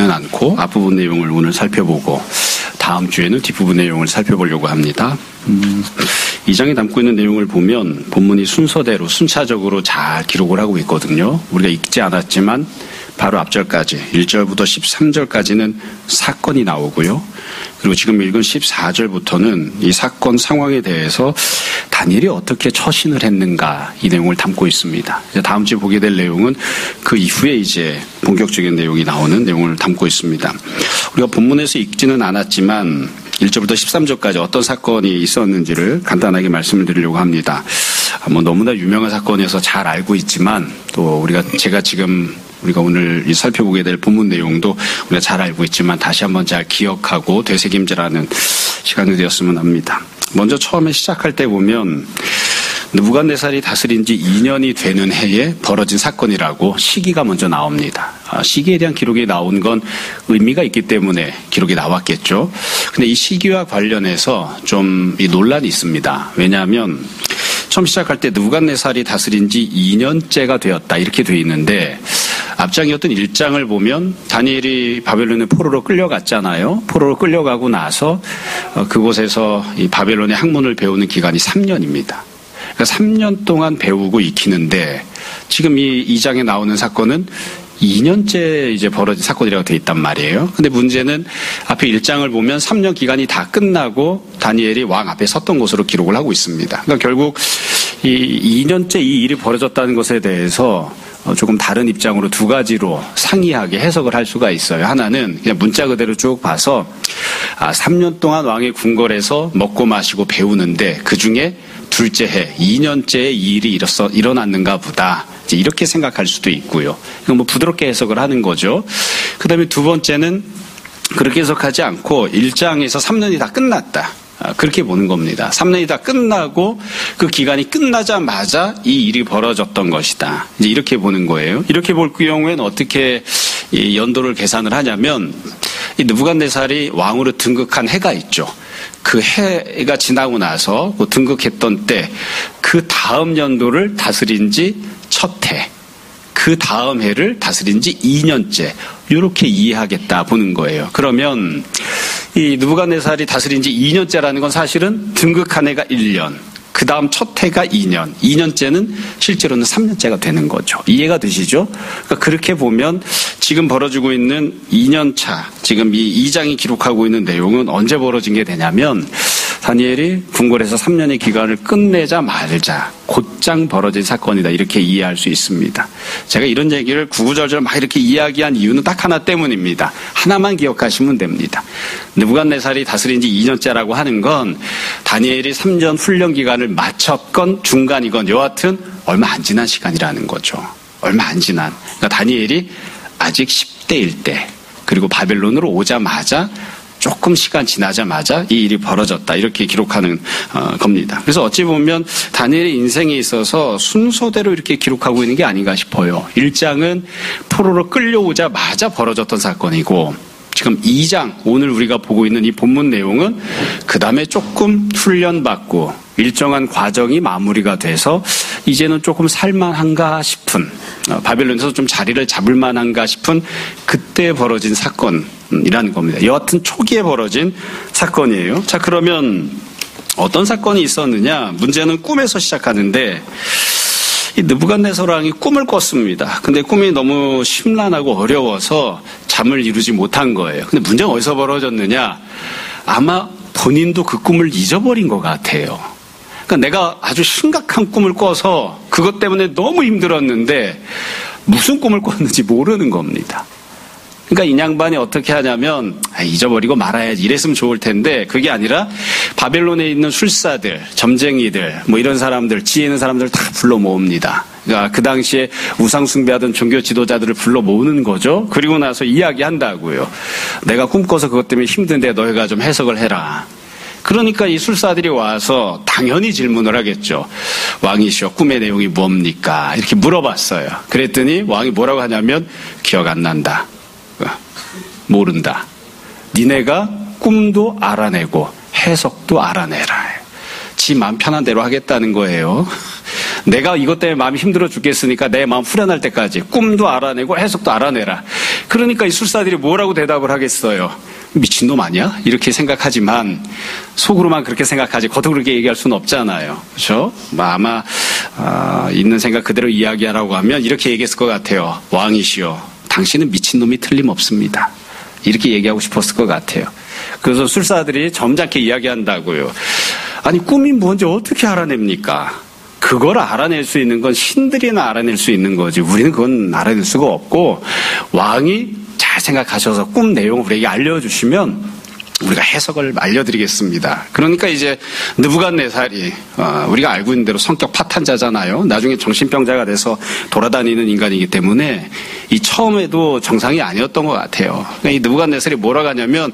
하지는 않고 앞부분 내용을 오늘 살펴보고 다음 주에는 뒷부분 내용을 살펴보려고 합니다. 2장에 담고 있는 내용을 보면 본문이 순서대로 순차적으로 잘 기록을 하고 있거든요. 우리가 읽지 않았지만 바로 앞절까지 1절부터 13절까지는 사건이 나오고요. 그리고 지금 읽은 14절부터는 이 사건 상황에 대해서 다니엘이 어떻게 처신을 했는가 이 내용을 담고 있습니다. 이제 다음 주에 보게 될 내용은 그 이후에 이제 본격적인 내용이 나오는 내용을 담고 있습니다. 우리가 본문에서 읽지는 않았지만 1절부터 13절까지 어떤 사건이 있었는지를 간단하게 말씀을 드리려고 합니다. 너무나 유명한 사건이어서 잘 알고 있지만 또 우리가 오늘 살펴보게 될 본문 내용도 우리가 잘 알고 있지만 다시 한번 잘 기억하고 되새김질하는 시간이 되었으면 합니다. 먼저 처음에 시작할 때 보면 느부갓네살이 다스린 지 2년이 되는 해에 벌어진 사건이라고 시기가 먼저 나옵니다. 시기에 대한 기록이 나온 건 의미가 있기 때문에 기록이 나왔겠죠. 근데 이 시기와 관련해서 좀 이 논란이 있습니다. 왜냐하면 처음 시작할 때 느부갓네살이 다스린 지 2년째가 되었다 이렇게 돼 있는데 앞장이었던 1장을 보면 다니엘이 바벨론의 포로로 끌려갔잖아요. 포로로 끌려가고 나서 그곳에서 이 바벨론의 학문을 배우는 기간이 3년입니다. 그러니까 3년 동안 배우고 익히는데 지금 이 2장에 나오는 사건은 2년째 이제 벌어진 사건이라고 되어 있단 말이에요. 근데 문제는 앞에 1장을 보면 3년 기간이 다 끝나고 다니엘이 왕 앞에 섰던 것으로 기록을 하고 있습니다. 그러니까 결국 이 2년째 이 일이 벌어졌다는 것에 대해서 조금 다른 입장으로 두 가지로 상이하게 해석을 할 수가 있어요. 하나는 그냥 문자 그대로 쭉 봐서 3년 동안 왕의 궁궐에서 먹고 마시고 배우는데 그중에 둘째 해 2년째에 이 일이 일어났는가 보다. 이렇게 생각할 수도 있고요. 이건 부드럽게 해석을 하는 거죠. 그 다음에 두 번째는 그렇게 해석하지 않고 1장에서 3년이 다 끝났다. 그렇게 보는 겁니다. 3년이 다 끝나고 그 기간이 끝나자마자 이 일이 벌어졌던 것이다. 이제 이렇게 보는 거예요. 이렇게 볼 경우에는 어떻게 이 연도를 계산을 하냐면 이 느부갓네살이 왕으로 등극한 해가 있죠. 그 해가 지나고 나서 등극했던 때 그 다음 연도를 다스린 지 첫 해, 그 다음 해를 다스린 지 2년째 이렇게 이해하겠다 보는 거예요. 그러면 이 느부갓네살이 다스린 지 2년째라는 건 사실은 등극한 해가 1년, 그 다음 첫 해가 2년, 2년째는 실제로는 3년째가 되는 거죠. 이해가 되시죠? 그러니까 그렇게 보면 지금 벌어지고 있는 2년차, 지금 이 2장이 기록하고 있는 내용은 언제 벌어진 게 되냐면 다니엘이 궁궐에서 3년의 기간을 끝내자마자 곧장 벌어진 사건이다. 이렇게 이해할 수 있습니다. 제가 이런 얘기를 구구절절 막 이렇게 이야기한 이유는 딱 하나 때문입니다. 하나만 기억하시면 됩니다. 느부갓네살이 다스린 지 2년째라고 하는 건 다니엘이 3년 훈련 기간을 마쳤건 중간이건 여하튼 얼마 안 지난 시간이라는 거죠. 얼마 안 지난. 그러니까 다니엘이 아직 10대일 때 그리고 바벨론으로 오자마자 조금 시간 지나자마자 이 일이 벌어졌다. 이렇게 기록하는 겁니다. 그래서 어찌 보면 다니엘의 인생에 있어서 순서대로 이렇게 기록하고 있는 게 아닌가 싶어요. 1장은 포로로 끌려오자마자 벌어졌던 사건이고 지금 2장 오늘 우리가 보고 있는 이 본문 내용은 그 다음에 조금 훈련받고 일정한 과정이 마무리가 돼서 이제는 조금 살만한가 싶은 바벨론에서 좀 자리를 잡을 만한가 싶은 그때 벌어진 사건이라는 겁니다. 여하튼 초기에 벌어진 사건이에요. 자, 그러면 어떤 사건이 있었느냐? 문제는 꿈에서 시작하는데 이 느부갓네살 왕이 꿈을 꿨습니다. 근데 꿈이 너무 심란하고 어려워서 잠을 이루지 못한 거예요. 근데 문제는 어디서 벌어졌느냐? 아마 본인도 그 꿈을 잊어버린 것 같아요. 그러니까 내가 아주 심각한 꿈을 꿔서 그것 때문에 너무 힘들었는데 무슨 꿈을 꿨는지 모르는 겁니다. 그러니까 이 양반이 어떻게 하냐면 잊어버리고 말아야지 이랬으면 좋을 텐데 그게 아니라 바벨론에 있는 술사들, 점쟁이들 뭐 이런 사람들, 지혜 있는 사람들 다 불러 모읍니다. 그러니까 그 당시에 우상 숭배하던 종교 지도자들을 불러 모으는 거죠. 그리고 나서 이야기한다고요. 내가 꿈꿔서 그것 때문에 힘든데 너희가 좀 해석을 해라. 그러니까 이 술사들이 와서 당연히 질문을 하겠죠. 왕이시여 꿈의 내용이 뭡니까? 이렇게 물어봤어요. 그랬더니 왕이 뭐라고 하냐면 기억 안 난다. 모른다. 니네가 꿈도 알아내고 해석도 알아내라. 지 마음 편한 대로 하겠다는 거예요. 내가 이것 때문에 마음이 힘들어 죽겠으니까 내 마음 후련할 때까지 꿈도 알아내고 해석도 알아내라. 그러니까 이 술사들이 뭐라고 대답을 하겠어요? 미친놈 아니야? 이렇게 생각하지만 속으로만 그렇게 생각하지 겉으로 그렇게 얘기할 수는 없잖아요. 그렇죠? 아마 있는 생각 그대로 이야기하라고 하면 이렇게 얘기했을 것 같아요. 왕이시여, 당신은 미친놈이 틀림없습니다. 이렇게 얘기하고 싶었을 것 같아요. 그래서 술사들이 점잖게 이야기한다고요. 아니, 꿈이 뭔지 어떻게 알아냅니까? 그걸 알아낼 수 있는 건 신들이나 알아낼 수 있는 거지 우리는 그건 알아낼 수가 없고, 왕이 잘 생각하셔서 꿈 내용을 우리에게 알려주시면 우리가 해석을 알려드리겠습니다. 그러니까 이제 느부갓네살이 우리가 알고 있는 대로 성격 파탄자잖아요. 나중에 정신병자가 돼서 돌아다니는 인간이기 때문에 이 처음에도 정상이 아니었던 것 같아요. 그러니까 이 느부갓네살이 뭐라고 하냐면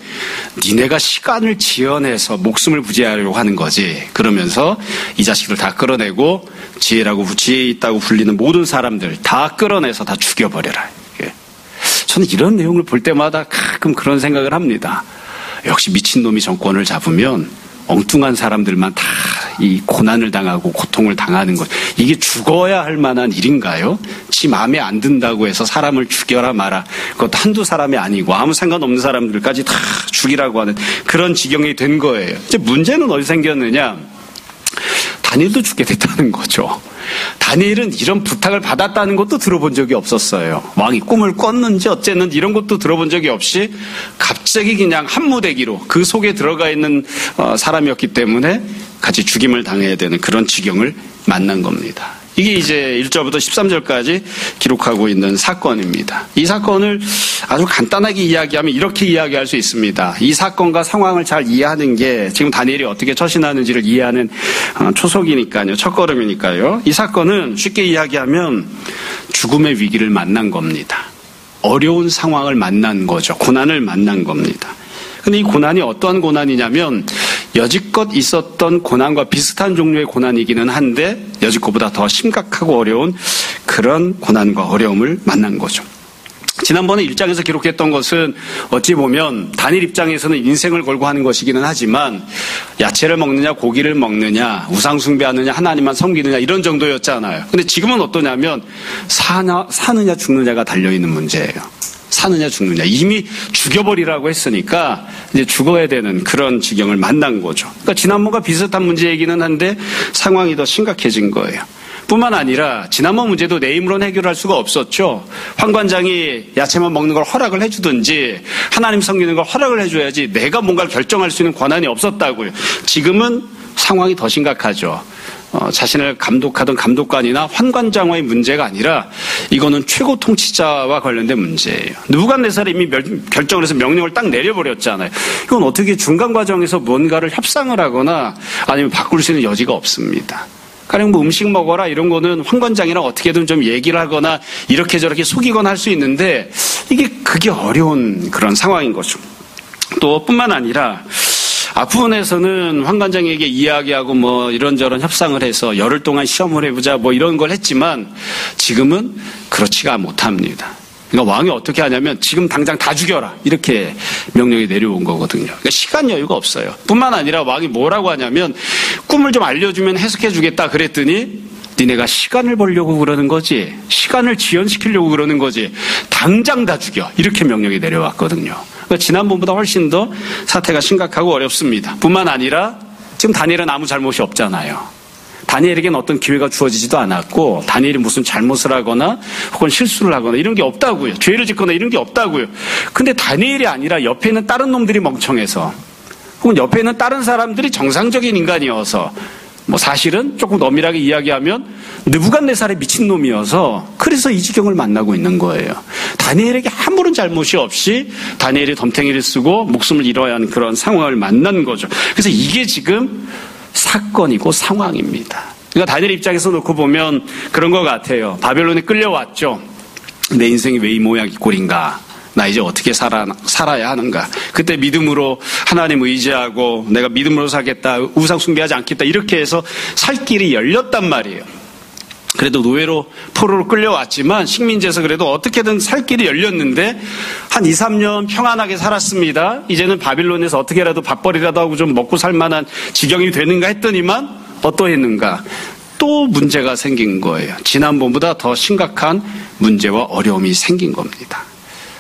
니네가 시간을 지연해서 목숨을 부지하려고 하는 거지. 그러면서 이 자식들 다 끌어내고 지혜 있다고 불리는 모든 사람들 다 끌어내서 다 죽여버려라. 저는 이런 내용을 볼 때마다 가끔 그런 생각을 합니다. 역시 미친놈이 정권을 잡으면 엉뚱한 사람들만 다 이 고난을 당하고 고통을 당하는 것. 이게 죽어야 할 만한 일인가요? 지 마음에 안 든다고 해서 사람을 죽여라 마라. 그것도 한두 사람이 아니고 아무 상관없는 사람들까지 다 죽이라고 하는 그런 지경이 된 거예요. 이제 문제는 어디 생겼느냐? 다니엘도 죽게 됐다는 거죠. 다니엘은 이런 부탁을 받았다는 것도 들어본 적이 없었어요. 왕이 꿈을 꿨는지 어쨌는지 이런 것도 들어본 적이 없이 갑자기 그냥 한무대기로 그 속에 들어가 있는 사람이었기 때문에 같이 죽임을 당해야 되는 그런 지경을 만난 겁니다. 이게 이제 1절부터 13절까지 기록하고 있는 사건입니다. 이 사건을 아주 간단하게 이야기하면 이렇게 이야기할 수 있습니다. 이 사건과 상황을 잘 이해하는 게 지금 다니엘이 어떻게 처신하는지를 이해하는 초석이니까요. 첫걸음이니까요. 이 사건은 쉽게 이야기하면 죽음의 위기를 만난 겁니다. 어려운 상황을 만난 거죠. 고난을 만난 겁니다. 근데 이 고난이 어떠한 고난이냐면 여지껏 있었던 고난과 비슷한 종류의 고난이기는 한데 여지껏보다 더 심각하고 어려운 그런 고난과 어려움을 만난 거죠. 지난번에 1장에서 기록했던 것은 어찌 보면 다니엘 입장에서는 인생을 걸고 하는 것이기는 하지만 야채를 먹느냐 고기를 먹느냐 우상 숭배하느냐 하나님만 섬기느냐 이런 정도였잖아요. 근데 지금은 어떠냐면 사느냐 죽느냐가 달려있는 문제예요. 사느냐 죽느냐. 이미 죽여버리라고 했으니까 이제 죽어야 되는 그런 지경을 만난 거죠. 그러니까 지난번과 비슷한 문제이기는 한데 상황이 더 심각해진 거예요. 뿐만 아니라 지난번 문제도 내 힘으로는 해결할 수가 없었죠. 환관장이 야채만 먹는 걸 허락을 해주든지 하나님 섬기는 걸 허락을 해줘야지 내가 뭔가를 결정할 수 있는 권한이 없었다고요. 지금은 상황이 더 심각하죠. 자신을 감독하던 감독관이나 환관장의 문제가 아니라 이거는 최고 통치자와 관련된 문제예요. 느부갓네살이 이미 결정을 해서 명령을 딱 내려버렸잖아요. 이건 어떻게 중간 과정에서 뭔가를 협상을 하거나 아니면 바꿀 수 있는 여지가 없습니다. 가령 뭐 음식 먹어라 이런 거는 환관장이랑 어떻게든 좀 얘기를 하거나 이렇게 저렇게 속이거나 할 수 있는데 그게 어려운 그런 상황인 거죠. 또 뿐만 아니라 앞부분에서는 환관장에게 이야기하고 뭐 이런저런 협상을 해서 열흘 동안 시험을 해보자 뭐 이런 걸 했지만 지금은 그렇지가 못합니다. 그러니까 왕이 어떻게 하냐면 지금 당장 다 죽여라 이렇게 명령이 내려온 거거든요. 그러니까 시간 여유가 없어요. 뿐만 아니라 왕이 뭐라고 하냐면 꿈을 좀 알려주면 해석해 주겠다 그랬더니 니네가 시간을 벌려고 그러는 거지 시간을 지연시키려고 그러는 거지 당장 다 죽여 이렇게 명령이 내려왔거든요. 그러니까 지난번보다 훨씬 더 사태가 심각하고 어렵습니다. 뿐만 아니라 지금 다니엘은 아무 잘못이 없잖아요. 다니엘에게는 어떤 기회가 주어지지도 않았고 다니엘이 무슨 잘못을 하거나 혹은 실수를 하거나 이런 게 없다고요. 죄를 짓거나 이런 게 없다고요. 근데 다니엘이 아니라 옆에 있는 다른 놈들이 멍청해서 혹은 옆에 있는 다른 사람들이 정상적인 인간이어서 뭐 사실은 조금 엄밀하게 이야기하면 느부갓네살의 미친놈이어서 그래서 이 지경을 만나고 있는 거예요. 다니엘에게 아무런 잘못이 없이 다니엘이 덤탱이를 쓰고 목숨을 잃어야 하는 그런 상황을 만난 거죠. 그래서 이게 지금 사건이고 상황입니다. 그러니까 다니엘 입장에서 놓고 보면 그런 것 같아요. 바벨론에 끌려왔죠. 내 인생이 왜 이 모양 이 꼴인가. 나 이제 어떻게 살아야 하는가. 그때 믿음으로 하나님 의지하고 내가 믿음으로 살겠다. 우상 숭배하지 않겠다. 이렇게 해서 살 길이 열렸단 말이에요. 그래도 노예로 포로로 끌려왔지만 식민지에서 그래도 어떻게든 살 길이 열렸는데 한 2, 3년 평안하게 살았습니다. 이제는 바빌론에서 어떻게라도 밥벌이라도 하고 좀 먹고 살 만한 지경이 되는가 했더니만 어떠했는가. 또 문제가 생긴 거예요. 지난번보다 더 심각한 문제와 어려움이 생긴 겁니다.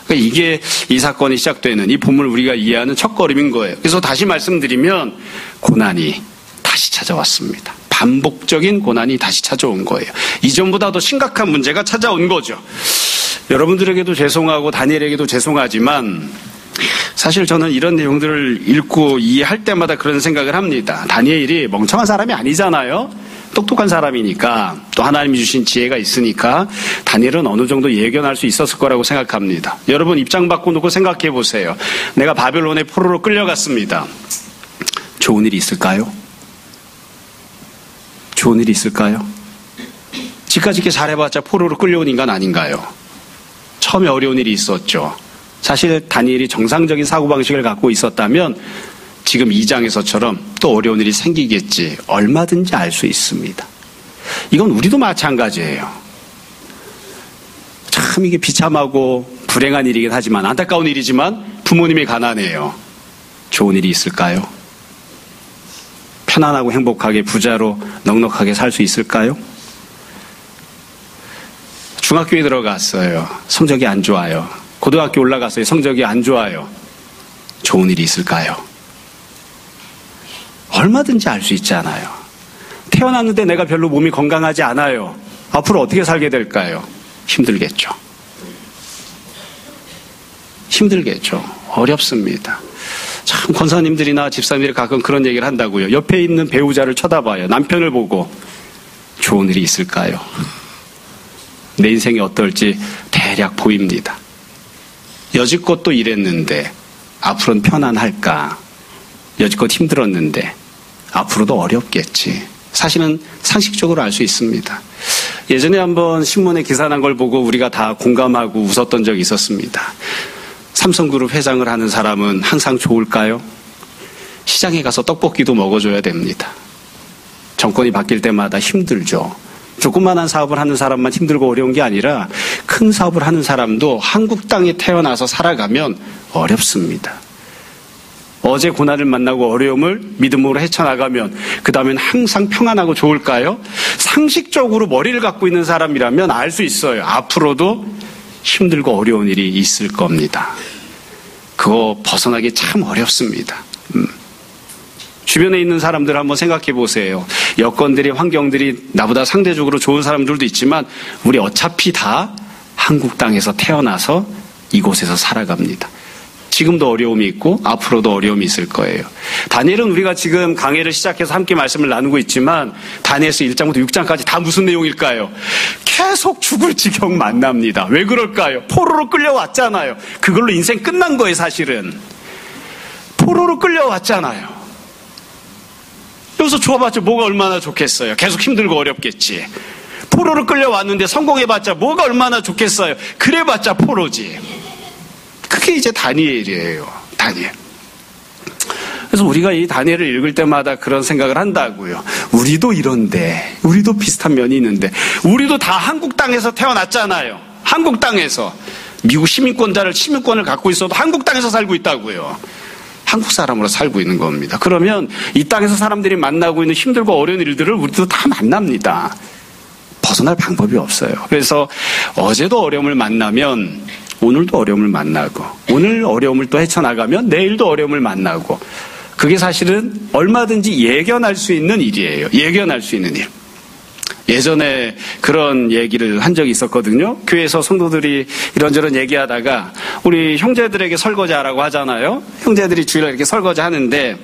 그러니까 이게 이 사건이 시작되는 이 본문을 우리가 이해하는 첫걸음인 거예요. 그래서 다시 말씀드리면 고난이 다시 찾아왔습니다. 반복적인 고난이 다시 찾아온 거예요. 이전보다 더 심각한 문제가 찾아온 거죠. 여러분들에게도 죄송하고 다니엘에게도 죄송하지만 사실 저는 이런 내용들을 읽고 이해할 때마다 그런 생각을 합니다. 다니엘이 멍청한 사람이 아니잖아요. 똑똑한 사람이니까 또 하나님이 주신 지혜가 있으니까 다니엘은 어느 정도 예견할 수 있었을 거라고 생각합니다. 여러분 입장 바꿔놓고 생각해 보세요. 내가 바벨론의 포로로 끌려갔습니다. 좋은 일이 있을까요? 좋은 일이 있을까요? 지금까지 이렇게 잘해봤자 포로로 끌려온 인간 아닌가요? 처음에 어려운 일이 있었죠. 사실 다니엘이 정상적인 사고방식을 갖고 있었다면 지금 2장에서처럼 또 어려운 일이 생기겠지 얼마든지 알 수 있습니다. 이건 우리도 마찬가지예요. 참 이게 비참하고 불행한 일이긴 하지만 안타까운 일이지만 부모님이 가난해요. 좋은 일이 있을까요? 편안하고 행복하게 부자로 넉넉하게 살 수 있을까요? 중학교에 들어갔어요. 성적이 안 좋아요. 고등학교 올라갔어요. 성적이 안 좋아요. 좋은 일이 있을까요? 얼마든지 알 수 있잖아요. 태어났는데 내가 별로 몸이 건강하지 않아요. 앞으로 어떻게 살게 될까요? 힘들겠죠. 힘들겠죠. 어렵습니다. 참 권사님들이나 집사님들이 가끔 그런 얘기를 한다고요. 옆에 있는 배우자를 쳐다봐요. 남편을 보고 좋은 일이 있을까요? 내 인생이 어떨지 대략 보입니다. 여지껏 또 이랬는데 앞으로는 편안할까? 여지껏 힘들었는데 앞으로도 어렵겠지. 사실은 상식적으로 알 수 있습니다. 예전에 한번 신문에 기사 난 걸 보고 우리가 다 공감하고 웃었던 적이 있었습니다. 삼성그룹 회장을 하는 사람은 항상 좋을까요? 시장에 가서 떡볶이도 먹어줘야 됩니다. 정권이 바뀔 때마다 힘들죠. 조그만한 사업을 하는 사람만 힘들고 어려운 게 아니라 큰 사업을 하는 사람도 한국 땅에 태어나서 살아가면 어렵습니다. 어제 고난을 만나고 어려움을 믿음으로 헤쳐나가면 그 다음엔 항상 평안하고 좋을까요? 상식적으로 머리를 갖고 있는 사람이라면 알 수 있어요. 앞으로도 힘들고 어려운 일이 있을 겁니다. 그거 벗어나기 참 어렵습니다. 주변에 있는 사람들 한번 생각해 보세요. 여건들이 환경들이 나보다 상대적으로 좋은 사람들도 있지만 우리 어차피 다 한국 땅에서 태어나서 이곳에서 살아갑니다. 지금도 어려움이 있고 앞으로도 어려움이 있을 거예요. 다니엘은 우리가 지금 강해를 시작해서 함께 말씀을 나누고 있지만 다니엘서 1장부터 6장까지 다 무슨 내용일까요? 계속 죽을 지경 만납니다. 왜 그럴까요? 포로로 끌려왔잖아요. 그걸로 인생 끝난 거예요. 사실은 포로로 끌려왔잖아요. 여기서 좋아봤자 뭐가 얼마나 좋겠어요. 계속 힘들고 어렵겠지. 포로로 끌려왔는데 성공해봤자 뭐가 얼마나 좋겠어요. 그래봤자 포로지. 그게 이제 다니엘이에요. 다니엘. 그래서 우리가 이 다니엘을 읽을 때마다 그런 생각을 한다고요. 우리도 이런데, 우리도 비슷한 면이 있는데, 우리도 다 한국 땅에서 태어났잖아요. 한국 땅에서. 미국 시민권을 갖고 있어도 한국 땅에서 살고 있다고요. 한국 사람으로 살고 있는 겁니다. 그러면 이 땅에서 사람들이 만나고 있는 힘들고 어려운 일들을 우리도 다 만납니다. 벗어날 방법이 없어요. 그래서 어제도 어려움을 만나면 오늘도 어려움을 만나고 오늘 어려움을 또 헤쳐나가면 내일도 어려움을 만나고 그게 사실은 얼마든지 예견할 수 있는 일이에요. 예견할 수 있는 일. 예전에 그런 얘기를 한 적이 있었거든요. 교회에서 성도들이 이런저런 얘기하다가 우리 형제들에게 설거지하라고 하잖아요. 형제들이 주일날 이렇게 설거지 하는데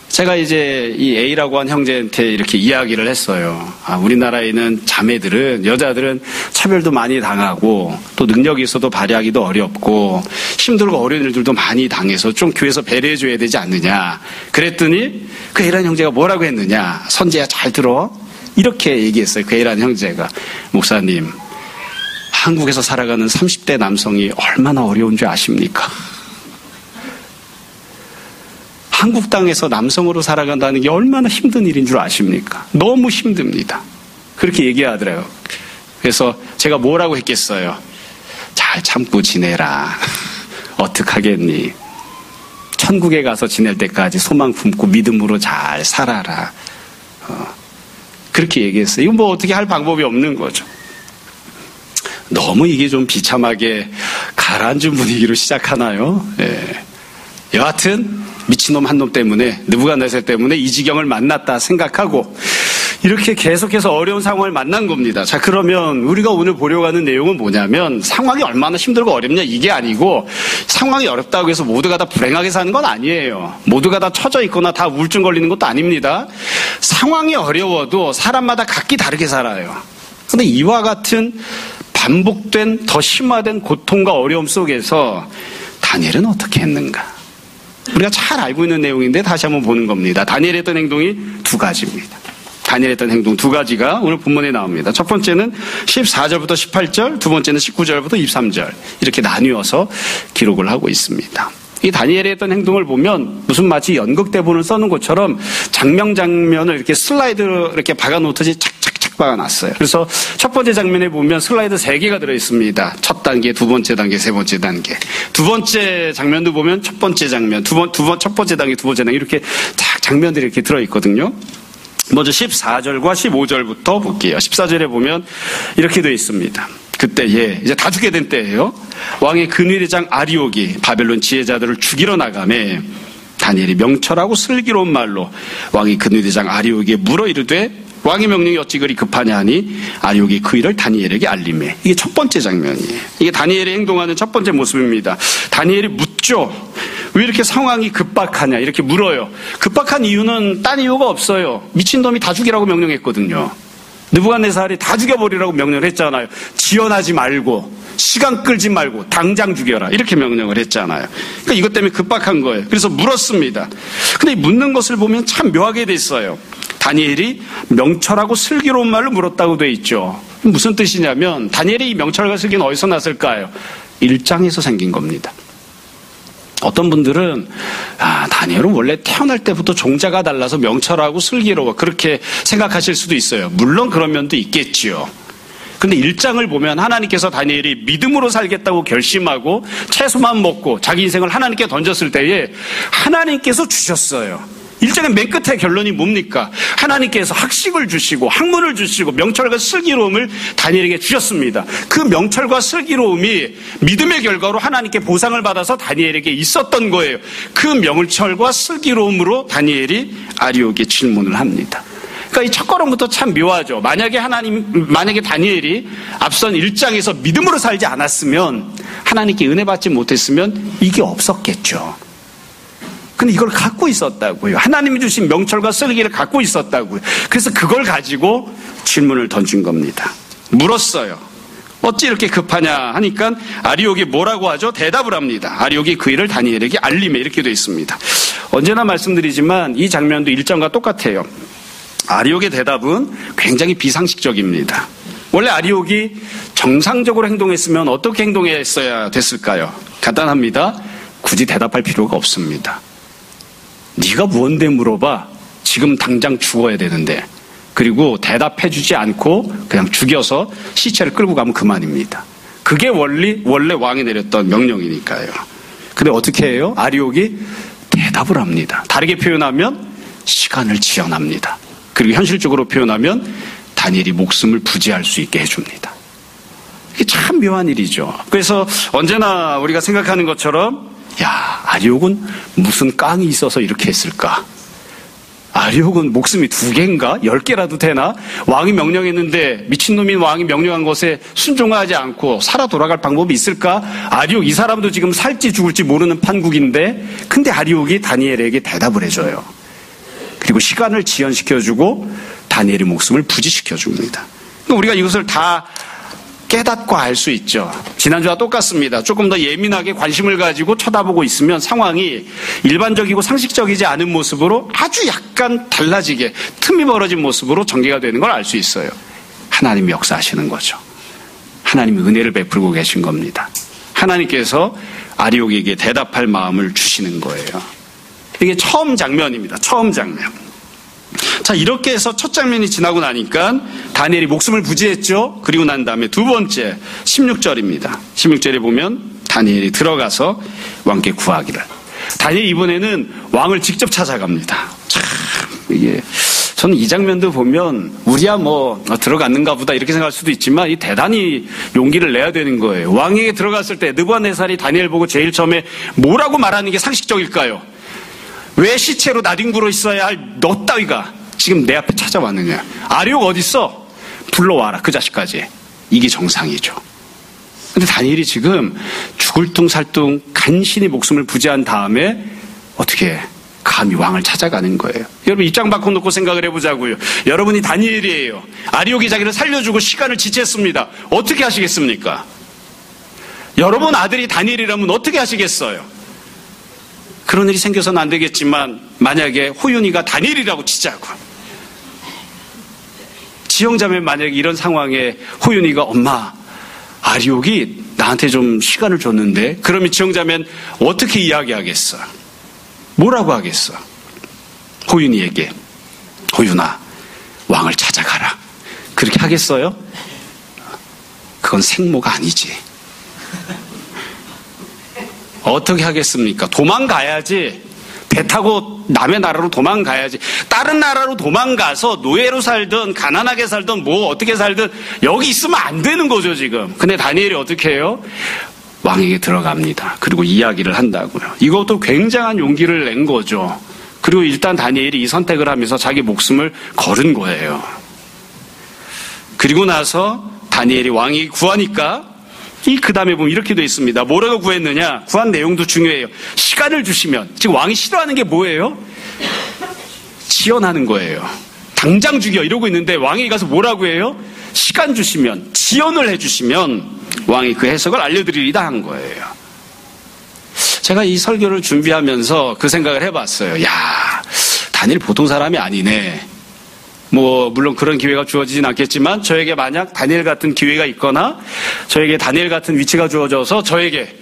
제가 이제 이 A라고 한 형제한테 이렇게 이야기를 했어요. 우리나라에는 자매들은, 여자들은 차별도 많이 당하고 또 능력이 있어도 발휘하기도 어렵고 힘들고 어려운 일들도 많이 당해서 좀 교회에서 배려해줘야 되지 않느냐. 그랬더니 그 A라는 형제가 뭐라고 했느냐. 선재야 잘 들어. 이렇게 얘기했어요. 그 A라는 형제가. 목사님, 한국에서 살아가는 30대 남성이 얼마나 어려운 줄 아십니까? 한국 땅에서 남성으로 살아간다는 게 얼마나 힘든 일인 줄 아십니까? 너무 힘듭니다. 그렇게 얘기하더라고요. 그래서 제가 뭐라고 했겠어요? 잘 참고 지내라. 어떡하겠니? 천국에 가서 지낼 때까지 소망 품고 믿음으로 잘 살아라. 그렇게 얘기했어요. 이건 뭐 어떻게 할 방법이 없는 거죠. 너무 이게 좀 비참하게 가라앉은 분위기로 시작하나요? 예. 여하튼 미친놈 한 놈 때문에, 느부갓네살 때문에 이 지경을 만났다 생각하고 이렇게 계속해서 어려운 상황을 만난 겁니다. 자, 그러면 우리가 오늘 보려고 하는 내용은 뭐냐면, 상황이 얼마나 힘들고 어렵냐 이게 아니고, 상황이 어렵다고 해서 모두가 다 불행하게 사는 건 아니에요. 모두가 다 처져 있거나 다 우울증 걸리는 것도 아닙니다. 상황이 어려워도 사람마다 각기 다르게 살아요. 근데 이와 같은 반복된 더 심화된 고통과 어려움 속에서 다니엘은 어떻게 했는가? 우리가 잘 알고 있는 내용인데 다시 한번 보는 겁니다. 다니엘이 했던 행동이 두 가지입니다. 다니엘이 했던 행동 두 가지가 오늘 본문에 나옵니다. 첫 번째는 14절부터 18절, 두 번째는 19절부터 23절 이렇게 나뉘어서 기록을 하고 있습니다. 이 다니엘이 했던 행동을 보면 무슨 마치 연극 대본을 써놓은 것처럼 장면을 이렇게 슬라이드로 이렇게 박아놓듯이 착착착 박아놨어요. 그래서 첫 번째 장면에 보면 슬라이드 3개가 들어있습니다. 첫 단계, 두 번째 단계, 세 번째 단계. 두 번째 장면도 보면 첫 번째 장면, 첫 번째 단계, 두 번째 단계 이렇게 딱 장면들이 이렇게 들어있거든요. 먼저 14절과 15절부터 볼게요. 14절에 보면 이렇게 되어 있습니다. 그때에 이제 다 죽게 된 때예요. 왕의 근위대장 아리옥이 바벨론 지혜자들을 죽이러 나가매 다니엘이 명철하고 슬기로운 말로 왕의 근위대장 아리옥에게 물어 이르되 왕의 명령이 어찌 그리 급하냐 하니 아리옥이 그 일을 다니엘에게 알림해. 이게 첫 번째 장면이에요. 이게 다니엘이 행동하는 첫 번째 모습입니다. 다니엘이 묻죠. 왜 이렇게 상황이 급박하냐 이렇게 물어요. 급박한 이유는 딴 이유가 없어요. 미친놈이 다 죽이라고 명령했거든요. 느부갓네살이 다 죽여버리라고 명령을 했잖아요. 지연하지 말고 시간 끌지 말고 당장 죽여라 이렇게 명령을 했잖아요. 그러니까 이것 때문에 급박한 거예요. 그래서 물었습니다. 근데 묻는 것을 보면 참 묘하게 돼 있어요. 다니엘이 명철하고 슬기로운 말로 물었다고 돼 있죠. 무슨 뜻이냐면 다니엘의 이 명철과 슬기는 어디서 났을까요? 1장에서 생긴 겁니다. 어떤 분들은 다니엘은 원래 태어날 때부터 종자가 달라서 명철하고 슬기로워 그렇게 생각하실 수도 있어요. 물론 그런 면도 있겠지요. 근데 1장을 보면 하나님께서 다니엘이 믿음으로 살겠다고 결심하고 채소만 먹고 자기 인생을 하나님께 던졌을 때에 하나님께서 주셨어요. 1장의 맨 끝에 결론이 뭡니까? 하나님께서 학식을 주시고 학문을 주시고 명철과 슬기로움을 다니엘에게 주셨습니다. 그 명철과 슬기로움이 믿음의 결과로 하나님께 보상을 받아서 다니엘에게 있었던 거예요. 그 명철과 슬기로움으로 다니엘이 아리옥에 질문을 합니다. 그러니까 이 첫걸음부터 참 묘하죠. 만약에 다니엘이 앞선 1장에서 믿음으로 살지 않았으면, 하나님께 은혜 받지 못했으면 이게 없었겠죠. 근데 이걸 갖고 있었다고요. 하나님이 주신 명철과 슬기를 갖고 있었다고요. 그래서 그걸 가지고 질문을 던진 겁니다. 물었어요. 어찌 이렇게 급하냐 하니까 아리옥이 뭐라고 하죠? 대답을 합니다. 아리옥이 그 일을 다니엘에게 알림해 이렇게 되어 있습니다. 언제나 말씀드리지만 이 장면도 1장과 똑같아요. 아리옥의 대답은 굉장히 비상식적입니다. 원래 아리옥이 정상적으로 행동했으면 어떻게 행동했어야 됐을까요? 간단합니다. 굳이 대답할 필요가 없습니다. 네가 뭔데 물어봐. 지금 당장 죽어야 되는데. 그리고 대답해주지 않고 그냥 죽여서 시체를 끌고 가면 그만입니다. 그게 원래 왕이 내렸던 명령이니까요. 근데 어떻게 해요? 아리옥이 대답을 합니다. 다르게 표현하면 시간을 지연합니다. 그리고 현실적으로 표현하면 다니엘이 목숨을 부지할 수 있게 해줍니다. 이게 참 묘한 일이죠. 그래서 언제나 우리가 생각하는 것처럼 아리옥은 무슨 깡이 있어서 이렇게 했을까? 아리옥은 목숨이 2개인가? 10개라도 되나? 왕이 명령했는데 미친놈인 왕이 명령한 것에 순종하지 않고 살아 돌아갈 방법이 있을까? 아리옥 이 사람도 지금 살지 죽을지 모르는 판국인데, 근데 아리옥이 다니엘에게 대답을 해줘요. 그리고 시간을 지연시켜주고 다니엘의 목숨을 부지시켜줍니다. 우리가 이것을 다 깨닫고 알 수 있죠. 지난주와 똑같습니다. 조금 더 예민하게 관심을 가지고 쳐다보고 있으면 상황이 일반적이고 상식적이지 않은 모습으로 아주 약간 달라지게 틈이 벌어진 모습으로 전개가 되는 걸 알 수 있어요. 하나님이 역사하시는 거죠. 하나님이 은혜를 베풀고 계신 겁니다. 하나님께서 아리옥에게 대답할 마음을 주시는 거예요. 이게 처음 장면입니다. 처음 장면. 자, 이렇게 해서 첫 장면이 지나고 나니까 다니엘이 목숨을 부지했죠. 그리고 난 다음에 두 번째 16절입니다. 16절에 보면 다니엘이 들어가서 왕께 구하기를. 다니엘이 이번에는 왕을 직접 찾아갑니다. 참 이게 저는 이 장면도 보면 우리야 뭐 들어갔는가 보다 이렇게 생각할 수도 있지만 이 대단히 용기를 내야 되는 거예요. 왕에게 들어갔을 때 느부갓네살이 다니엘 보고 제일 처음에 뭐라고 말하는 게 상식적일까요? 왜 시체로 나뒹굴어 있어야 할 너 따위가 지금 내 앞에 찾아왔느냐? 아리오가 어딨어? 불러와라 그 자식까지. 이게 정상이죠. 근데 다니엘이 지금 죽을 둥살둥 간신히 목숨을 부지한 다음에 어떻게 감히 왕을 찾아가는 거예요. 여러분 입장 바꿔놓고 생각을 해보자고요. 여러분이 다니엘이에요. 아리옥이 자기를 살려주고 시간을 지체했습니다. 어떻게 하시겠습니까? 여러분 아들이 다니엘이라면 어떻게 하시겠어요? 그런 일이 생겨서는 안 되겠지만 만약에 호윤이가 다니엘이라고 치자고. 지형자매 만약에 이런 상황에 호윤이가 엄마 아리옥이 나한테 좀 시간을 줬는데 그러면 지형자매는 어떻게 이야기하겠어? 뭐라고 하겠어? 호윤이에게 호윤아 왕을 찾아가라 그렇게 하겠어요? 그건 생모가 아니지. 어떻게 하겠습니까? 도망가야지. 배 타고 남의 나라로 도망가야지. 다른 나라로 도망가서 노예로 살든 가난하게 살든 뭐 어떻게 살든 여기 있으면 안 되는 거죠 지금. 근데 다니엘이 어떻게 해요? 왕에게 들어갑니다. 그리고 이야기를 한다고요. 이것도 굉장한 용기를 낸 거죠. 그리고 일단 다니엘이 이 선택을 하면서 자기 목숨을 걸은 거예요. 그리고 나서 다니엘이 왕이 구하니까 그 다음에 보면 이렇게 돼 있습니다. 뭐라고 구했느냐? 구한 내용도 중요해요. 시간을 주시면. 지금 왕이 싫어하는 게 뭐예요? 지연하는 거예요. 당장 죽여 이러고 있는데 왕이 가서 뭐라고 해요? 시간 주시면, 지연을 해주시면 왕이 그 해석을 알려드리리다 한 거예요. 제가 이 설교를 준비하면서 그 생각을 해봤어요. 야, 다니엘 보통 사람이 아니네. 뭐 물론 그런 기회가 주어지진 않겠지만 저에게 만약 다니엘 같은 기회가 있거나 저에게 다니엘 같은 위치가 주어져서 저에게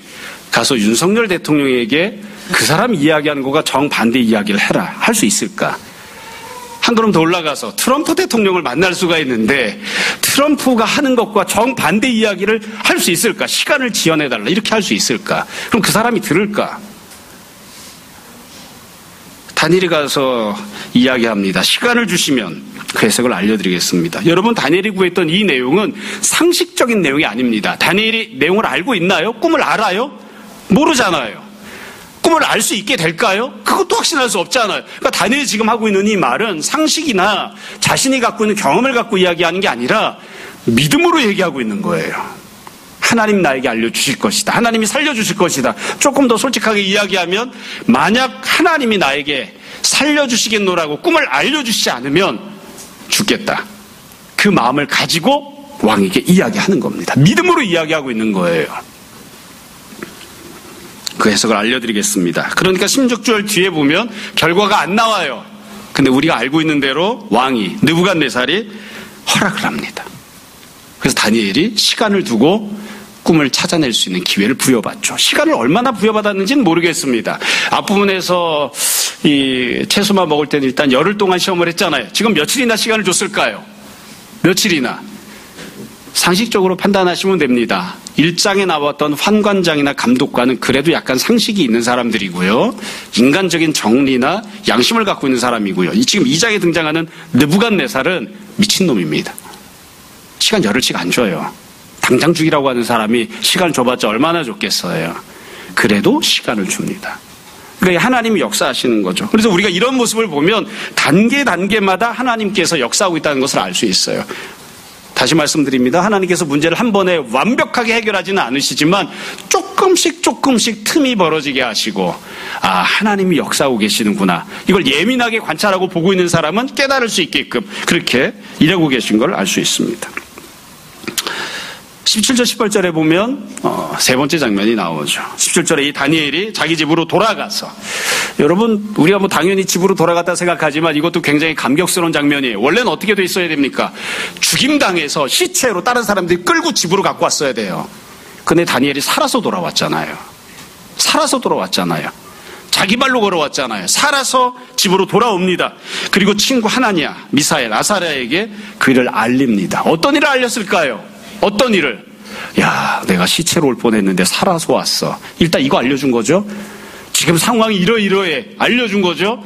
가서 윤석열 대통령에게 그 사람이 이야기하는 것과 정반대 이야기를 해라 할 수 있을까? 한 걸음 더 올라가서 트럼프 대통령을 만날 수가 있는데 트럼프가 하는 것과 정반대 이야기를 할 수 있을까? 시간을 지연해달라 이렇게 할 수 있을까? 그럼 그 사람이 들을까? 다니엘이 가서 이야기합니다. 시간을 주시면 그 해석을 알려드리겠습니다. 여러분 다니엘이 구했던 이 내용은 상식적인 내용이 아닙니다. 다니엘이 내용을 알고 있나요? 꿈을 알아요? 모르잖아요. 꿈을 알 수 있게 될까요? 그것도 확신할 수 없잖아요. 그러니까 다니엘이 지금 하고 있는 이 말은 상식이나 자신이 갖고 있는 경험을 갖고 이야기하는 게 아니라 믿음으로 얘기하고 있는 거예요. 하나님 나에게 알려주실 것이다. 하나님이 살려주실 것이다. 조금 더 솔직하게 이야기하면 만약 하나님이 나에게 살려주시겠노라고 꿈을 알려주시지 않으면 죽겠다. 그 마음을 가지고 왕에게 이야기하는 겁니다. 믿음으로 이야기하고 있는 거예요. 그 해석을 알려드리겠습니다. 그러니까 16절 뒤에 보면 결과가 안 나와요. 근데 우리가 알고 있는 대로 왕이 느부갓네살이 허락을 합니다. 그래서 다니엘이 시간을 두고 꿈을 찾아낼 수 있는 기회를 부여받죠. 시간을 얼마나 부여받았는지는 모르겠습니다. 앞부분에서 이 채소만 먹을 때는 일단 열흘 동안 시험을 했잖아요. 지금 며칠이나 시간을 줬을까요? 며칠이나? 상식적으로 판단하시면 됩니다. 1장에 나왔던 환관장이나 감독관은 그래도 약간 상식이 있는 사람들이고요. 인간적인 정리나 양심을 갖고 있는 사람이고요. 지금 2장에 등장하는 느부갓네살은 미친놈입니다. 시간 열흘씩 안 줘요. 당장 죽이라고 하는 사람이 시간 줘봤자 얼마나 줬겠어요. 그래도 시간을 줍니다. 그러니까 하나님이 역사하시는 거죠. 그래서 우리가 이런 모습을 보면 단계마다 하나님께서 역사하고 있다는 것을 알 수 있어요. 다시 말씀드립니다. 하나님께서 문제를 한 번에 완벽하게 해결하지는 않으시지만 조금씩 틈이 벌어지게 하시고 하나님이 역사하고 계시는구나. 이걸 예민하게 관찰하고 보고 있는 사람은 깨달을 수 있게끔 그렇게 일하고 계신 걸 알 수 있습니다. 17절 18절에 보면 세 번째 장면이 나오죠. 17절에 이 다니엘이 자기 집으로 돌아가서 여러분 우리가 뭐 당연히 집으로 돌아갔다 생각하지만 이것도 굉장히 감격스러운 장면이에요. 원래는 어떻게 돼 있어야 됩니까? 죽임당해서 시체로 다른 사람들이 끌고 집으로 갖고 왔어야 돼요. 근데 다니엘이 살아서 돌아왔잖아요. 자기 발로 걸어왔잖아요. 살아서 집으로 돌아옵니다. 그리고 친구 하나냐, 미사엘, 아사랴에게 그 일을 알립니다. 어떤 일을 알렸을까요? 어떤 일을? 야, 내가 시체로 올 뻔했는데 살아서 왔어. 일단 이거 알려준 거죠. 지금 상황이 이러이러해. 알려준 거죠.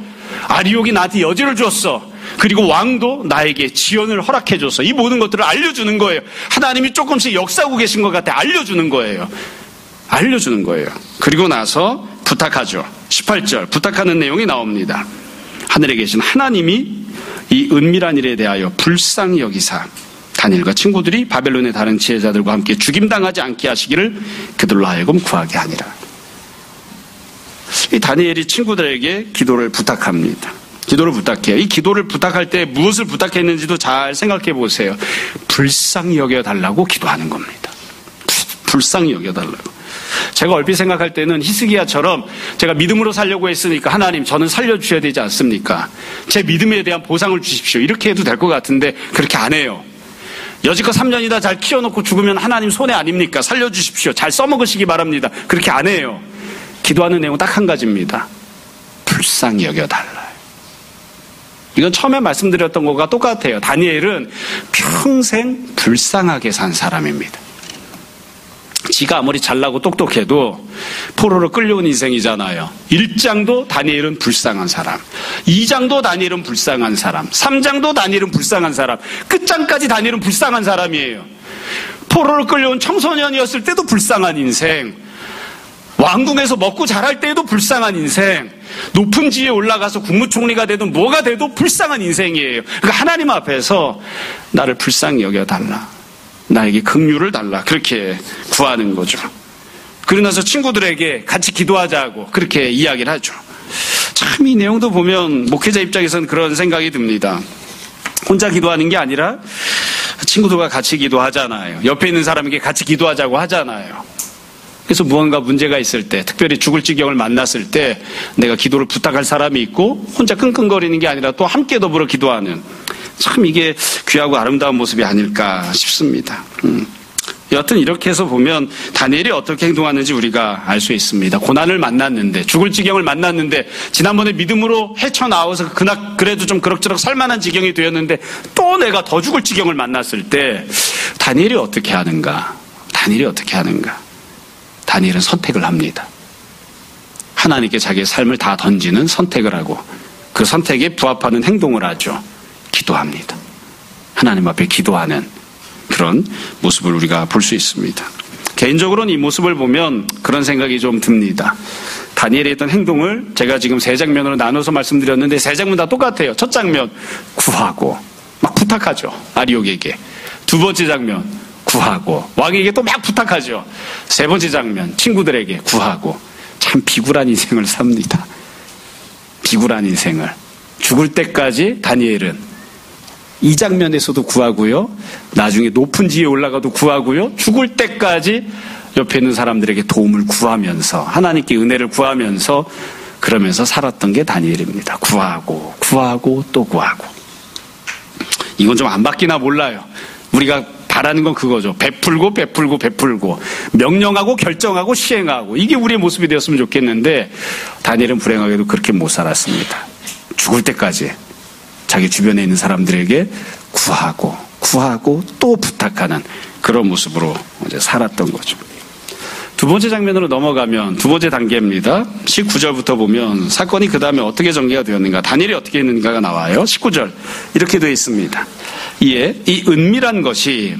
아리옥이 나한테 여지를 줬어. 그리고 왕도 나에게 지원을 허락해줘서 이 모든 것들을 알려주는 거예요. 하나님이 조금씩 역사하고 계신 것 같아 알려주는 거예요. 알려주는 거예요. 그리고 나서 부탁하죠. 18절 부탁하는 내용이 나옵니다. 하늘에 계신 하나님이 이 은밀한 일에 대하여 불쌍히 여기사 다니엘과 친구들이 바벨론의 다른 지혜자들과 함께 죽임당하지 않게 하시기를 그들로 하여금 구하게 하니라. 이 다니엘이 친구들에게 기도를 부탁합니다. 기도를 부탁해요. 이 기도를 부탁할 때 무엇을 부탁했는지도 잘 생각해 보세요. 불쌍히 여겨달라고 기도하는 겁니다. 불쌍히 여겨달라고. 제가 얼핏 생각할 때는 히스기야처럼 제가 믿음으로 살려고 했으니까 하나님 저는 살려주셔야 되지 않습니까? 제 믿음에 대한 보상을 주십시오. 이렇게 해도 될 것 같은데 그렇게 안 해요. 여지껏 3년이나 잘 키워놓고 죽으면 하나님 손해 아닙니까? 살려주십시오. 잘 써먹으시기 바랍니다. 그렇게 안 해요. 기도하는 내용은 딱 한 가지입니다. 불쌍히 여겨달라. 이건 처음에 말씀드렸던 것과 똑같아요. 다니엘은 평생 불쌍하게 산 사람입니다. 지가 아무리 잘나고 똑똑해도 포로로 끌려온 인생이잖아요. 1장도 다니엘은 불쌍한 사람, 2장도 다니엘은 불쌍한 사람, 3장도 다니엘은 불쌍한 사람, 끝장까지 다니엘은 불쌍한 사람이에요. 포로로 끌려온 청소년이었을 때도 불쌍한 인생, 왕궁에서 먹고 자랄 때에도 불쌍한 인생, 높은 지위에 올라가서 국무총리가 되든 뭐가 돼도 불쌍한 인생이에요. 그러니까 하나님 앞에서 나를 불쌍히 여겨달라, 나에게 긍휼을 달라, 그렇게 구하는 거죠. 그러고 나서 친구들에게 같이 기도하자고 그렇게 이야기를 하죠. 참 이 내용도 보면 목회자 입장에서는 그런 생각이 듭니다. 혼자 기도하는 게 아니라 친구들과 같이 기도하잖아요. 옆에 있는 사람에게 같이 기도하자고 하잖아요. 그래서 무언가 문제가 있을 때, 특별히 죽을 지경을 만났을 때 내가 기도를 부탁할 사람이 있고 혼자 끙끙거리는 게 아니라 또 함께 더불어 기도하는, 참 이게 귀하고 아름다운 모습이 아닐까 싶습니다. 여하튼 이렇게 해서 보면 다니엘이 어떻게 행동하는지 우리가 알 수 있습니다. 고난을 만났는데, 죽을 지경을 만났는데, 지난번에 믿음으로 헤쳐나와서 그래도 좀 그럭저럭 살만한 지경이 되었는데 또 내가 더 죽을 지경을 만났을 때 다니엘이 어떻게 하는가? 다니엘은 선택을 합니다. 하나님께 자기의 삶을 다 던지는 선택을 하고 그 선택에 부합하는 행동을 하죠. 기도합니다. 하나님 앞에 기도하는 그런 모습을 우리가 볼 수 있습니다. 개인적으로는 이 모습을 보면 그런 생각이 좀 듭니다. 다니엘이 했던 행동을 제가 지금 세 장면으로 나눠서 말씀드렸는데 세 장면 다 똑같아요. 첫 장면 구하고 막 부탁하죠. 아리옥에게. 두 번째 장면 구하고 왕에게 또 막 부탁하죠. 세 번째 장면 친구들에게 구하고. 참 비굴한 인생을 삽니다. 비굴한 인생을. 죽을 때까지 다니엘은 이 장면에서도 구하고요, 나중에 높은 지위에 올라가도 구하고요, 죽을 때까지 옆에 있는 사람들에게 도움을 구하면서 하나님께 은혜를 구하면서 그러면서 살았던 게 다니엘입니다. 구하고 또 구하고. 이건 좀 안 바뀌나 몰라요. 우리가 바라는 건 그거죠. 베풀고 명령하고 결정하고 시행하고, 이게 우리의 모습이 되었으면 좋겠는데 다니엘은 불행하게도 그렇게 못 살았습니다. 죽을 때까지 자기 주변에 있는 사람들에게 구하고 또 부탁하는 그런 모습으로 이제 살았던 거죠. 두 번째 장면으로 넘어가면 두 번째 단계입니다. 19절부터 보면 사건이 그 다음에 어떻게 전개가 되었는가, 다니엘이 어떻게 했는가가 나와요. 19절 이렇게 되어 있습니다. 이에 이 은밀한 것이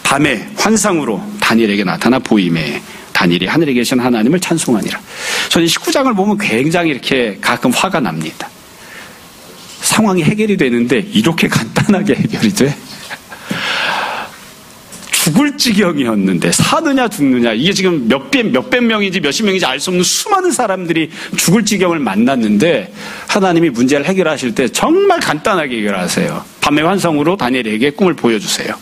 밤에 환상으로 다니엘에게 나타나 보임에 다니엘이 하늘에 계신 하나님을 찬송하니라. 저는 19장을 보면 굉장히 이렇게 가끔 화가 납니다. 상황이 해결이 되는데 이렇게 간단하게 해결이 돼? 죽을 지경이었는데 사느냐 죽느냐, 이게 지금 몇백 명인지 몇십 명인지 알 수 없는 수많은 사람들이 죽을 지경을 만났는데 하나님이 문제를 해결하실 때 정말 간단하게 해결하세요. 밤의 환상으로 다니엘에게 꿈을 보여주세요.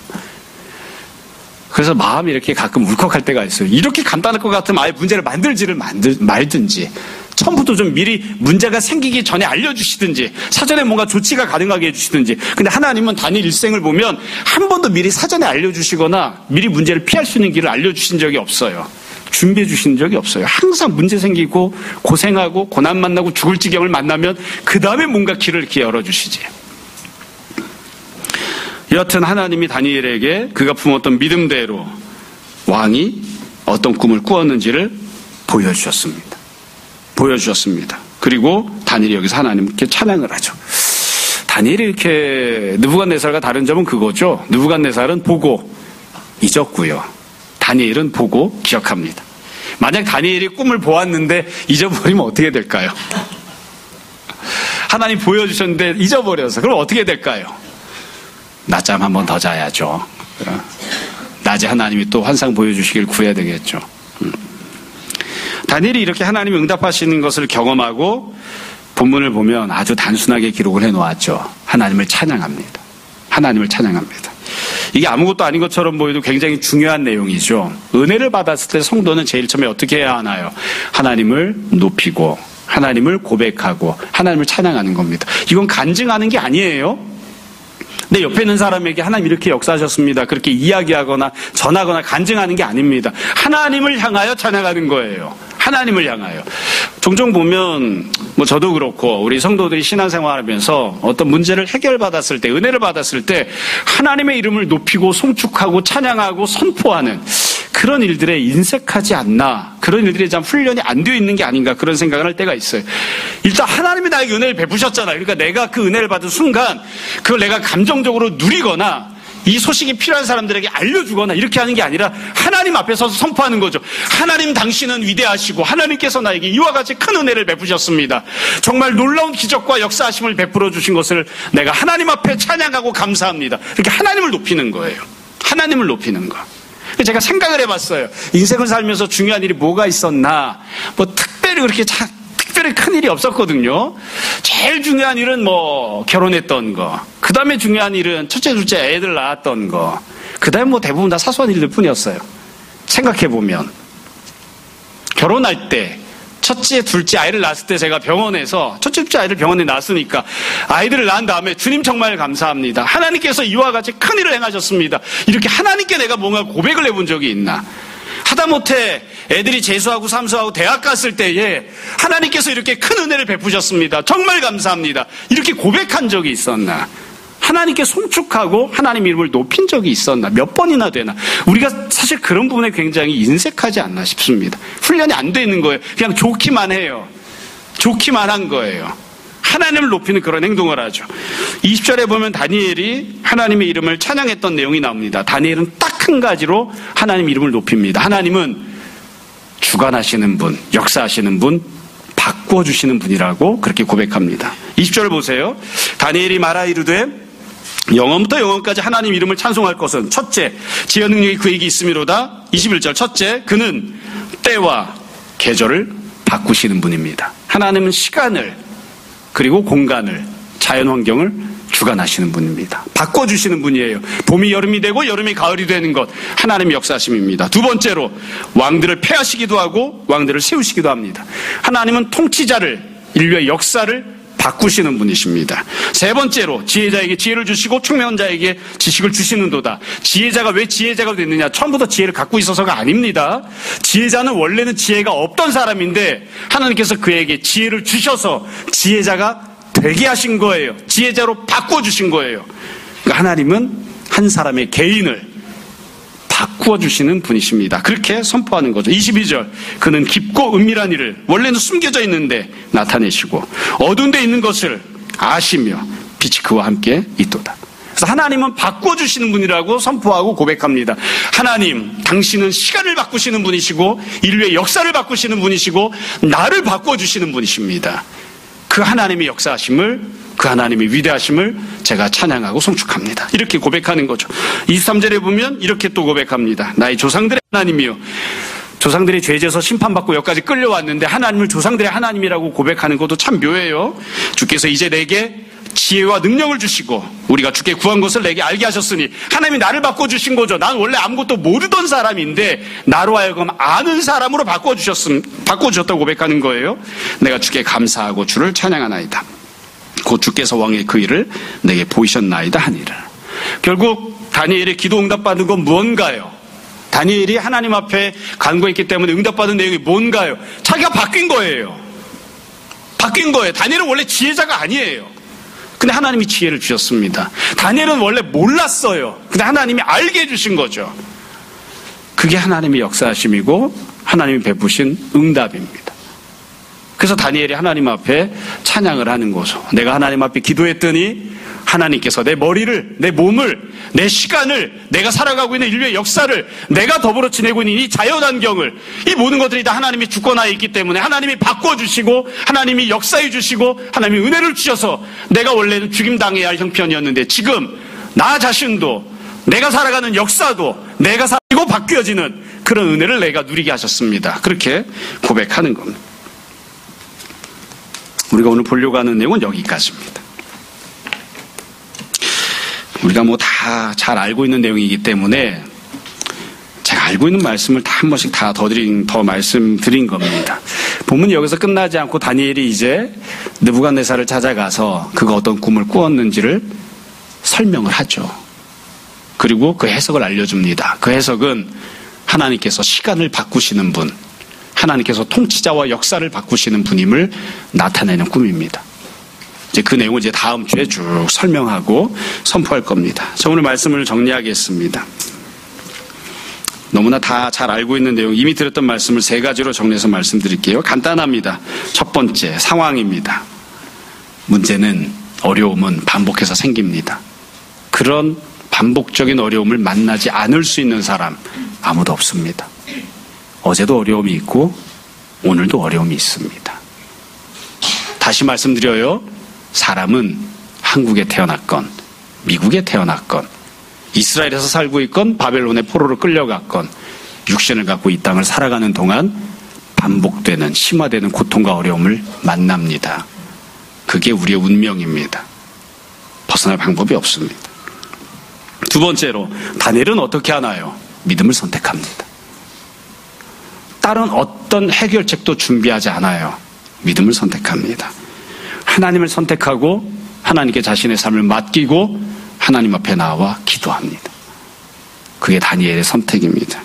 그래서 마음이 이렇게 가끔 울컥할 때가 있어요. 이렇게 간단할 것 같으면 아예 문제를 만들지를 말든지, 처음부터 좀 미리 문제가 생기기 전에 알려주시든지, 사전에 뭔가 조치가 가능하게 해주시든지. 근데 하나님은 다니엘 일생을 보면 한 번도 미리 사전에 알려주시거나 미리 문제를 피할 수 있는 길을 알려주신 적이 없어요. 준비해 주신 적이 없어요. 항상 문제 생기고 고생하고 고난 만나고 죽을 지경을 만나면 그 다음에 뭔가 길을 이렇게 열어주시지. 여하튼 하나님이 다니엘에게 그가 품었던 믿음대로 왕이 어떤 꿈을 꾸었는지를 보여주셨습니다. 그리고 다니엘이 여기서 하나님께 찬양을 하죠. 다니엘이 이렇게 느부갓네살과 다른 점은 그거죠. 느부갓네살은 보고 잊었고요. 다니엘은 보고 기억합니다. 만약 다니엘이 꿈을 보았는데 잊어버리면 어떻게 될까요? 하나님 보여주셨는데 잊어버려서 그럼 어떻게 될까요? 낮잠 한 번 더 자야죠. 낮에 하나님이 또 환상 보여주시길 구해야 되겠죠. 다니엘이 이렇게 하나님이 응답하시는 것을 경험하고 본문을 보면 아주 단순하게 기록을 해놓았죠. 하나님을 찬양합니다. 하나님을 찬양합니다. 이게 아무것도 아닌 것처럼 보여도 굉장히 중요한 내용이죠. 은혜를 받았을 때 성도는 제일 처음에 어떻게 해야 하나요? 하나님을 높이고 하나님을 고백하고 하나님을 찬양하는 겁니다. 이건 간증하는 게 아니에요. 내 옆에 있는 사람에게 하나님 이렇게 역사하셨습니다. 그렇게 이야기하거나 전하거나 간증하는 게 아닙니다. 하나님을 향하여 찬양하는 거예요. 하나님을 향하여. 종종 보면 저도 그렇고 우리 성도들이 신앙생활하면서 어떤 문제를 해결받았을 때, 은혜를 받았을 때 하나님의 이름을 높이고 송축하고 찬양하고 선포하는 그런 일들에 인색하지 않나, 그런 일들이 참 훈련이 안 되어 있는 게 아닌가 그런 생각을 할 때가 있어요. 일단 하나님이 나에게 은혜를 베푸셨잖아요. 그러니까 내가 그 은혜를 받은 순간 그걸 내가 감정적으로 누리거나 이 소식이 필요한 사람들에게 알려주거나 이렇게 하는 게 아니라 하나님 앞에 서서 선포하는 거죠. 하나님 당신은 위대하시고 하나님께서 나에게 이와 같이 큰 은혜를 베푸셨습니다. 정말 놀라운 기적과 역사하심을 베풀어 주신 것을 내가 하나님 앞에 찬양하고 감사합니다. 이렇게 하나님을 높이는 거예요. 하나님을 높이는 거. 제가 생각을 해봤어요. 인생을 살면서 중요한 일이 뭐가 있었나. 특별히 그렇게 특별히 큰 일이 없었거든요. 제일 중요한 일은 결혼했던 거. 그 다음에 중요한 일은 첫째, 둘째 애들 낳았던 거. 그 다음에 대부분 다 사소한 일들 뿐이었어요. 생각해보면. 결혼할 때, 첫째, 둘째 아이를 낳았을 때 제가 병원에서, 첫째, 둘째 아이를 병원에 낳았으니까 아이들을 낳은 다음에 주님 정말 감사합니다. 하나님께서 이와 같이 큰 일을 행하셨습니다. 이렇게 하나님께 내가 뭔가 고백을 해본 적이 있나. 하다못해 애들이 재수하고 삼수하고 대학 갔을 때에 하나님께서 이렇게 큰 은혜를 베푸셨습니다. 정말 감사합니다. 이렇게 고백한 적이 있었나? 하나님께 송축하고 하나님 이름을 높인 적이 있었나? 몇 번이나 되나? 우리가 사실 그런 부분에 굉장히 인색하지 않나 싶습니다. 훈련이 안 돼 있는 거예요. 그냥 좋기만 해요. 좋기만 한 거예요. 하나님을 높이는 그런 행동을 하죠. 20절에 보면 다니엘이 하나님의 이름을 찬양했던 내용이 나옵니다. 다니엘은 딱 한 가지로 하나님 이름을 높입니다. 하나님은 주관하시는 분, 역사하시는 분, 바꾸어주시는 분이라고 그렇게 고백합니다. 20절을 보세요. 다니엘이 말하 이르되 영원부터 영원까지 하나님 이름을 찬송할 것은 첫째, 지혜 능력이 그에게 있음이로다. 21절 첫째, 그는 때와 계절을 바꾸시는 분입니다. 하나님은 시간을 그리고 공간을, 자연환경을 주관하시는 분입니다. 바꿔주시는 분이에요. 봄이 여름이 되고 여름이 가을이 되는 것, 하나님의 역사심입니다. 두 번째로 왕들을 폐하시기도 하고 왕들을 세우시기도 합니다. 하나님은 통치자를, 인류의 역사를 바꾸시는 분이십니다. 세 번째로 지혜자에게 지혜를 주시고 총명한 자에게 지식을 주시는도다. 지혜자가 왜 지혜자가 됐느냐? 처음부터 지혜를 갖고 있어서가 아닙니다. 지혜자는 원래는 지혜가 없던 사람인데 하나님께서 그에게 지혜를 주셔서 지혜자가 되게 하신 거예요. 지혜자로 바꿔주신 거예요. 그러니까 하나님은 한 사람의 개인을 바꾸어주시는 분이십니다. 그렇게 선포하는 거죠. 22절, 그는 깊고 은밀한 일을 원래는 숨겨져 있는데 나타내시고 어두운 데 있는 것을 아시며 빛이 그와 함께 있도다. 그래서 하나님은 바꿔주시는 분이라고 선포하고 고백합니다. 하나님, 당신은 시간을 바꾸시는 분이시고 인류의 역사를 바꾸시는 분이시고 나를 바꿔주시는 분이십니다. 그 하나님의 역사하심을, 그 하나님의 위대하심을 제가 찬양하고 송축합니다. 이렇게 고백하는 거죠. 23절에 보면 이렇게 또 고백합니다. 나의 조상들의 하나님이요. 조상들이 죄에서 심판받고 여기까지 끌려왔는데 하나님을 조상들의 하나님이라고 고백하는 것도 참 묘해요. 주께서 이제 내게 지혜와 능력을 주시고 우리가 주께 구한 것을 내게 알게 하셨으니 하나님이 나를 바꿔주신 거죠. 난 원래 아무것도 모르던 사람인데 나로 하여금 아는 사람으로 바꿔주셨다고 고백하는 거예요. 내가 주께 감사하고 주를 찬양하나이다. 곧 주께서 왕의 그 일을 내게 보이셨나이다 하니라. 결국 다니엘의 기도 응답받은 건 무언가요? 다니엘이 하나님 앞에 간구했기 때문에 응답받은 내용이 뭔가요? 자기가 바뀐 거예요. 바뀐 거예요. 다니엘은 원래 지혜자가 아니에요. 근데 하나님이 지혜를 주셨습니다. 다니엘은 원래 몰랐어요. 근데 하나님이 알게 해주신 거죠. 그게 하나님의 역사하심이고 하나님이 베푸신 응답입니다. 그래서 다니엘이 하나님 앞에 찬양을 하는 거죠. 내가 하나님 앞에 기도했더니 하나님께서 내 머리를, 내 몸을, 내 시간을, 내가 살아가고 있는 인류의 역사를, 내가 더불어 지내고 있는 이 자연환경을, 이 모든 것들이 다 하나님의 주권하에 있기 때문에 하나님이 바꿔주시고, 하나님이 역사해 주시고, 하나님이 은혜를 주셔서 내가 원래는 죽임당해야 할 형편이었는데 지금 나 자신도, 내가 살아가는 역사도 내가 살고 바뀌어지는 그런 은혜를 내가 누리게 하셨습니다. 그렇게 고백하는 겁니다. 우리가 오늘 보려고 하는 내용은 여기까지입니다. 우리가 뭐 다 잘 알고 있는 내용이기 때문에 제가 알고 있는 말씀을 다 한 번씩 다 더 말씀드린 겁니다. 본문이 여기서 끝나지 않고 다니엘이 이제 느부갓네살을 찾아가서 그가 어떤 꿈을 꾸었는지를 설명을 하죠. 그리고 그 해석을 알려줍니다. 그 해석은 하나님께서 시간을 바꾸시는 분, 하나님께서 통치자와 역사를 바꾸시는 분임을 나타내는 꿈입니다. 이제 그 내용을 이제 다음 주에 쭉 설명하고 선포할 겁니다. 자, 오늘 말씀을 정리하겠습니다. 너무나 다 잘 알고 있는 내용, 이미 들었던 말씀을 세 가지로 정리해서 말씀드릴게요. 간단합니다. 첫 번째, 상황입니다. 문제는, 어려움은 반복해서 생깁니다. 그런 반복적인 어려움을 만나지 않을 수 있는 사람 아무도 없습니다. 어제도 어려움이 있고 오늘도 어려움이 있습니다. 다시 말씀드려요. 사람은 한국에 태어났건 미국에 태어났건 이스라엘에서 살고 있건 바벨론의 포로로 끌려갔건 육신을 갖고 이 땅을 살아가는 동안 반복되는 심화되는 고통과 어려움을 만납니다. 그게 우리의 운명입니다. 벗어날 방법이 없습니다. 두 번째로, 다니엘은 어떻게 하나요? 믿음을 선택합니다. 다른 어떤 해결책도 준비하지 않아요. 믿음을 선택합니다. 하나님을 선택하고 하나님께 자신의 삶을 맡기고 하나님 앞에 나와 기도합니다. 그게 다니엘의 선택입니다.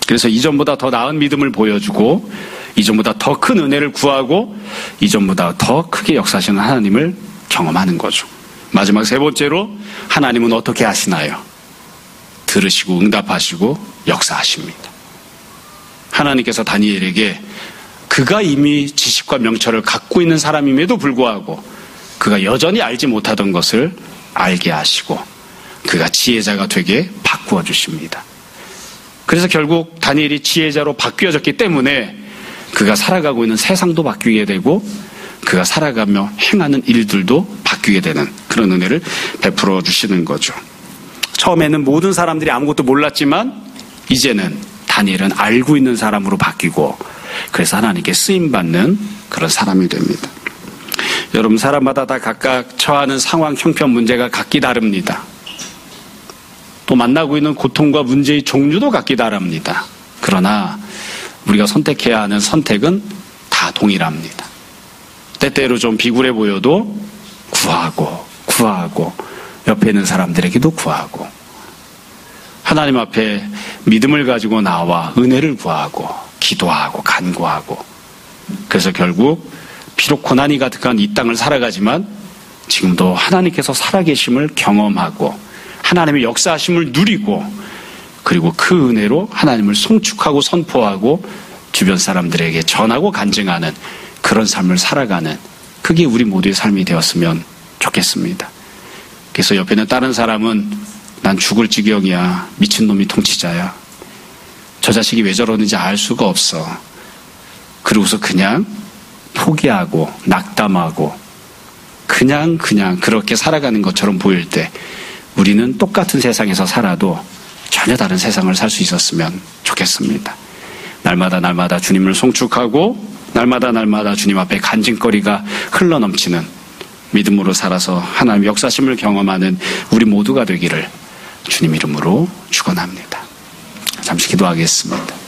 그래서 이전보다 더 나은 믿음을 보여주고 이전보다 더 큰 은혜를 구하고 이전보다 더 크게 역사하시는 하나님을 경험하는 거죠. 마지막 세 번째로, 하나님은 어떻게 하시나요? 들으시고 응답하시고 역사하십니다. 하나님께서 다니엘에게 그가 이미 지식과 명철을 갖고 있는 사람임에도 불구하고 그가 여전히 알지 못하던 것을 알게 하시고 그가 지혜자가 되게 바꾸어 주십니다. 그래서 결국 다니엘이 지혜자로 바뀌어졌기 때문에 그가 살아가고 있는 세상도 바뀌게 되고 그가 살아가며 행하는 일들도 바뀌게 되는 그런 은혜를 베풀어 주시는 거죠. 처음에는 모든 사람들이 아무것도 몰랐지만 이제는 다니엘은 알고 있는 사람으로 바뀌고 그래서 하나님께 쓰임받는 그런 사람이 됩니다. 여러분, 사람마다 다 각각 처하는 상황, 형편, 문제가 각기 다릅니다. 또 만나고 있는 고통과 문제의 종류도 각기 다릅니다. 그러나 우리가 선택해야 하는 선택은 다 동일합니다. 때때로 좀 비굴해 보여도 구하고 옆에 있는 사람들에게도 구하고 하나님 앞에 믿음을 가지고 나와 은혜를 구하고 기도하고 간구하고 그래서 결국 비록 고난이 가득한 이 땅을 살아가지만 지금도 하나님께서 살아계심을 경험하고 하나님의 역사하심을 누리고 그리고 그 은혜로 하나님을 송축하고 선포하고 주변 사람들에게 전하고 간증하는 그런 삶을 살아가는 그게 우리 모두의 삶이 되었으면 좋겠습니다. 그래서 옆에 있는 다른 사람은 난 죽을 지경이야. 미친놈이 통치자야. 저 자식이 왜 저러는지 알 수가 없어. 그러고서 그냥 포기하고 낙담하고 그냥 그렇게 살아가는 것처럼 보일 때 우리는 똑같은 세상에서 살아도 전혀 다른 세상을 살 수 있었으면 좋겠습니다. 날마다 주님을 송축하고 날마다 주님 앞에 간증거리가 흘러넘치는 믿음으로 살아서 하나님의 역사심을 경험하는 우리 모두가 되기를 주님 이름으로 축원합니다. 잠시 기도하겠습니다.